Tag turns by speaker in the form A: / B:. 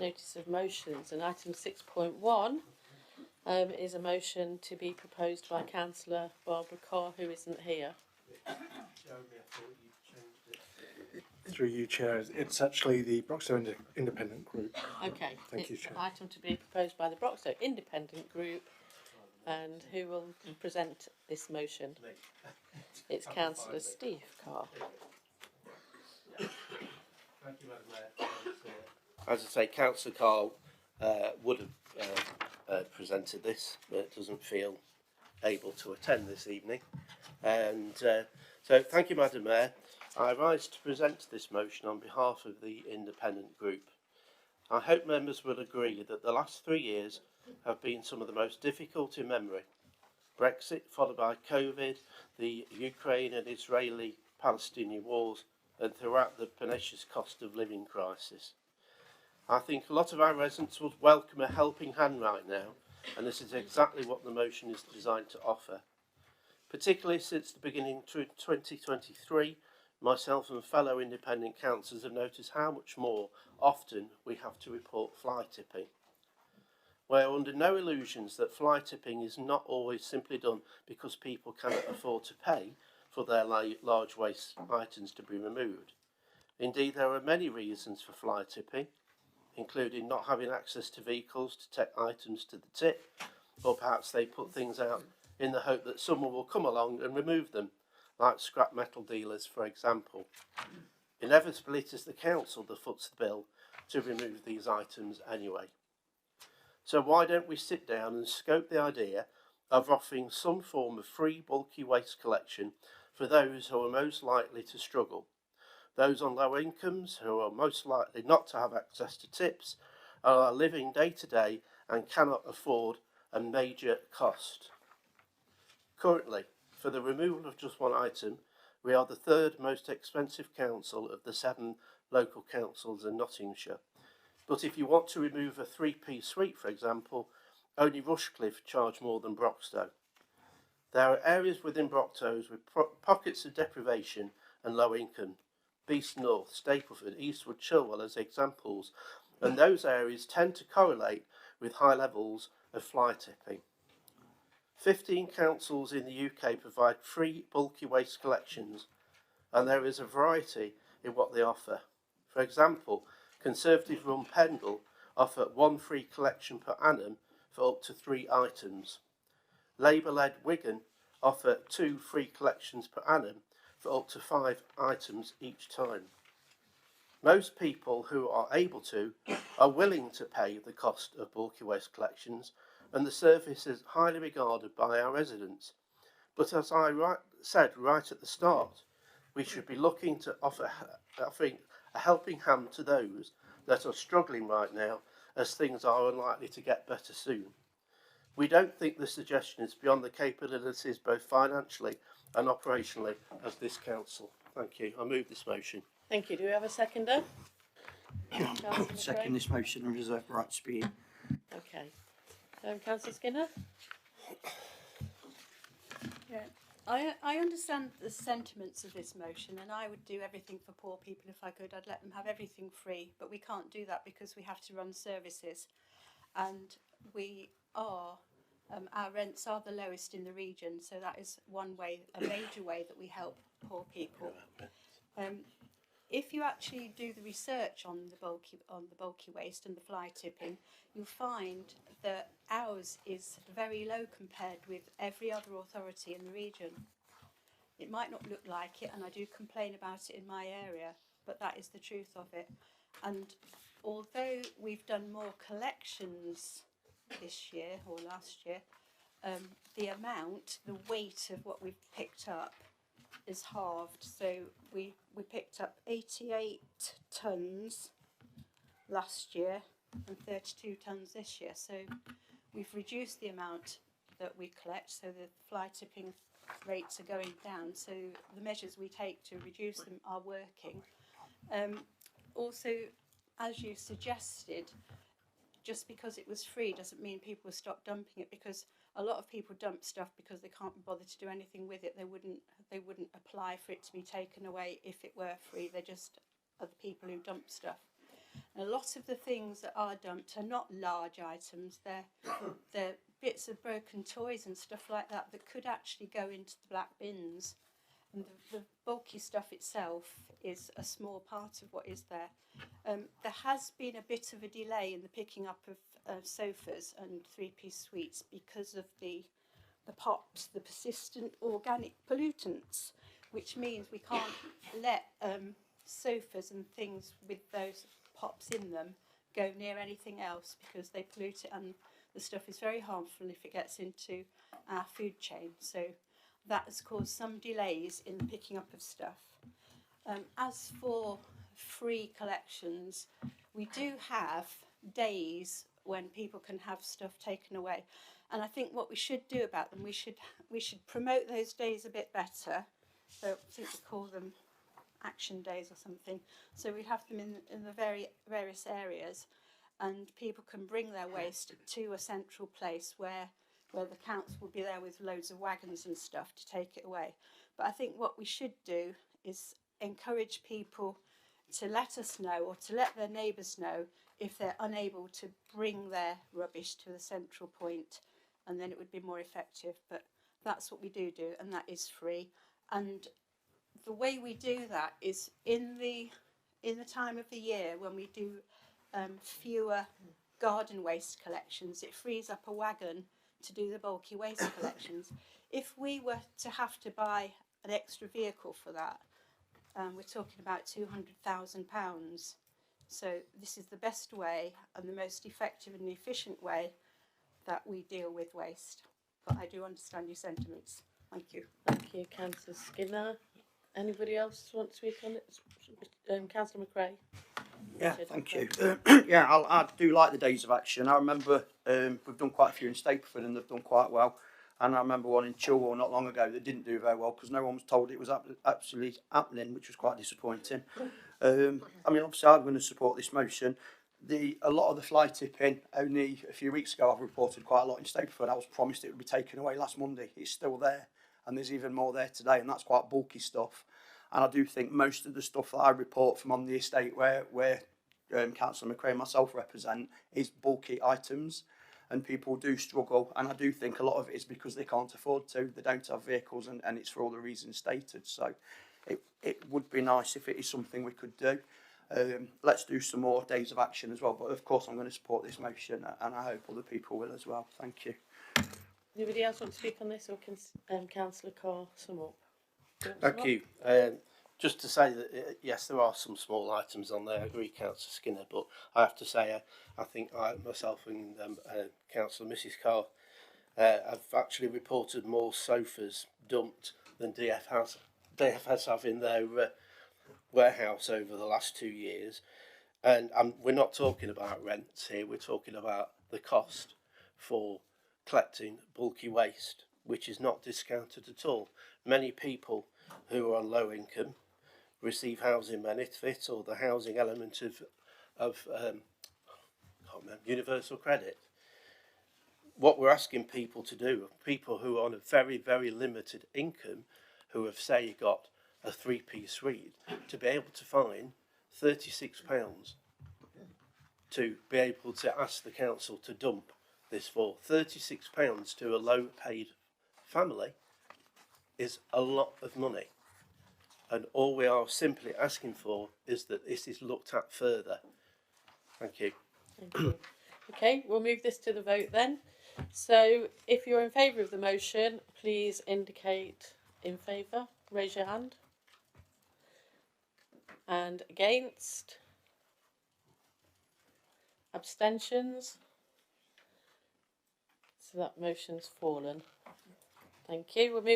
A: notice of motions, and item 6.1 is a motion to be proposed by Councillor Barbara Carr, who isn't here.
B: Jeremy, I thought you changed it. Through you, Chair. It's actually the Broxtowe Independent Group.
A: Okay.
B: Thank you, Chair.
A: An item to be proposed by the Broxtowe Independent Group, and who will present this motion? It's Councillor Steve Carr.
C: Thank you, Madam Mayor. As I say, Councillor Carr would have presented this, but doesn't feel able to attend this evening. And so thank you, Madam Mayor. I rise to present this motion on behalf of the Independent Group. I hope members will agree that the last 3 years have been some of the most difficult in memory. Brexit, followed by COVID, the Ukraine and Israeli-Palestinian wars, and throughout the pernicious cost of living crisis. I think a lot of our residents would welcome a helping hand right now, and this is exactly what the motion is designed to offer. Particularly since the beginning of 2023, myself and fellow independent councillors have noticed how much more often we have to report fly tipping. We are under no illusions that fly tipping is not always simply done because people cannot afford to pay for their large waste items to be removed. Indeed, there are many reasons for fly tipping, including not having access to vehicles to take items to the tip, or perhaps they put things out in the hope that someone will come along and remove them, like scrap metal dealers, for example. Inevitably, it is the council that foots the bill to remove these items anyway. So why don't we sit down and scope the idea of offering some form of free bulky waste collection for those who are most likely to struggle, those on low incomes who are most likely not to have access to tips, are living day to day and cannot afford a major cost. Currently, for the removal of just one item, we are the third most expensive council of the 7 local councils in Nottinghamshire. But if you want to remove a 3-piece suite, for example, only Rushcliffe charge more than Broxtowe. There are areas within Broxtowe with pockets of deprivation and low income. Beast North, Stapleford, Eastwood, Chilwell as examples, and those areas tend to correlate with high levels of fly tipping. 15 councils in the UK provide free bulky waste collections, and there is a variety in what they offer. For example, Conservative-run Pendle offer 1 free collection per annum for up to 3 items. Labour-led Wigan offer 2 free collections per annum for up to 5 items each time. Most people who are able to are willing to pay the cost of bulky waste collections, and the service is highly regarded by our residents. But as I said right at the start, we should be looking to offering a helping hand to those that are struggling right now, as things are unlikely to get better soon. We don't think the suggestion is beyond the capabilities both financially and operationally as this council. Thank you. I move this motion.
A: Thank you. Do we have a seconder?
D: Second this motion and reserve the right to speak.
A: Okay. Councillor Skinner?
E: Yeah. I understand the sentiments of this motion, and I would do everything for poor people if I could. I'd let them have everything free, but we can't do that because we have to run services, and we are our rents are the lowest in the region, so that is one way, a major way that we help poor people. If you actually do the research on the bulky waste and the fly tipping, you'll find that ours is very low compared with every other authority in the region. It might not look like it, and I do complain about it in my area, but that is the truth of it. And although we've done more collections this year or last year, the weight of what we've picked up is halved. So we picked up 88 tonnes last year and 32 tonnes this year. So we've reduced the amount that we collect, so the fly tipping rates are going down. So the measures we take to reduce them are working. Also, as you suggested, just because it was free doesn't mean people will stop dumping it, because a lot of people dump stuff because they can't be bothered to do anything with it. They wouldn't apply for it to be taken away if it were free. They're just other people who dump stuff. And a lot of the things that are dumped are not large items. They're bits of broken toys and stuff like that that could actually go into the black bins. And the bulky stuff itself is a small part of what is there. There has been a bit of a delay in the picking up of sofas and three-piece suites because of the POPs, the persistent organic pollutants, which means we can't let sofas and things with those POPs in them go near anything else because they pollute it, and the stuff is very harmful if it gets into our food chain. So that has caused some delays in the picking up of stuff. As for free collections, we do have days when people can have stuff taken away, and I think what we should do about them, we should promote those days a bit better. So I think we call them action days or something. So we have them in the various areas, and people can bring their waste to a central place where the council will be there with loads of wagons and stuff to take it away. But I think what we should do is encourage people to let us know, or to let their neighbours know, if they're unable to bring their rubbish to the central point, and then it would be more effective. But that's what we do, and that is free. And the way we do that is in the time of the year when we do fewer garden waste collections, it frees up a wagon to do the bulky waste collections. If we were to have to buy an extra vehicle for that, we're talking about £200,000. So this is the best way and the most effective and efficient way that we deal with waste. But I do understand your sentiments. Thank you.
A: Thank you, Councillor Skinner. Anybody else want to speak on it? Councillor MacRae.
D: Yeah, thank you. Yeah, I do like the days of action. I remember we've done quite a few in Stapleford and they've done quite well. And I remember one in Chilwell not long ago that didn't do very well because no one was told it was absolutely happening, which was quite disappointing. I mean, obviously I'm going to support this motion. A lot of the fly tipping, only a few weeks ago I've reported quite a lot in Stapleford. I was promised it would be taken away last Monday. It's still there, and there's even more there today, and that's quite bulky stuff. And I do think most of the stuff that I report from on the estate where Councillor MacRae and myself represent is bulky items, and people do struggle, and I do think a lot of it is because they can't afford to, they don't have vehicles, and it's for all the reasons stated. So it would be nice if it is something we could do. Let's do some more days of action as well, but of course I'm going to support this motion, and I hope other people will as well. Thank you.
A: Anybody else want to speak on this, or can Councillor Carr sum up?
C: Thank you. Just to say that, yes, there are some small items on there. I agree, Councillor Skinner, but I have to say, I think myself and Councillor Mrs Carr have actually reported more sofas dumped than DFS have in their warehouse over the last 2 years. And we're not talking about rents here, we're talking about the cost for collecting bulky waste, which is not discounted at all. Many people who are on low income receive housing benefit or the housing element of universal credit. What we're asking people to do, people who are on a very, very limited income, who have, say, got a 3-piece suite, to be able to find £36 to be able to ask the council to dump this for. £36 to a low paid family is a lot of money, and all we are simply asking for is that this is looked at further. Thank you.
A: Thank you. Okay, we'll move this to the vote then. So if you're in favour of the motion, please indicate in favour, raise your hand. And against? Abstentions? So that motion's fallen. Thank you. We'll move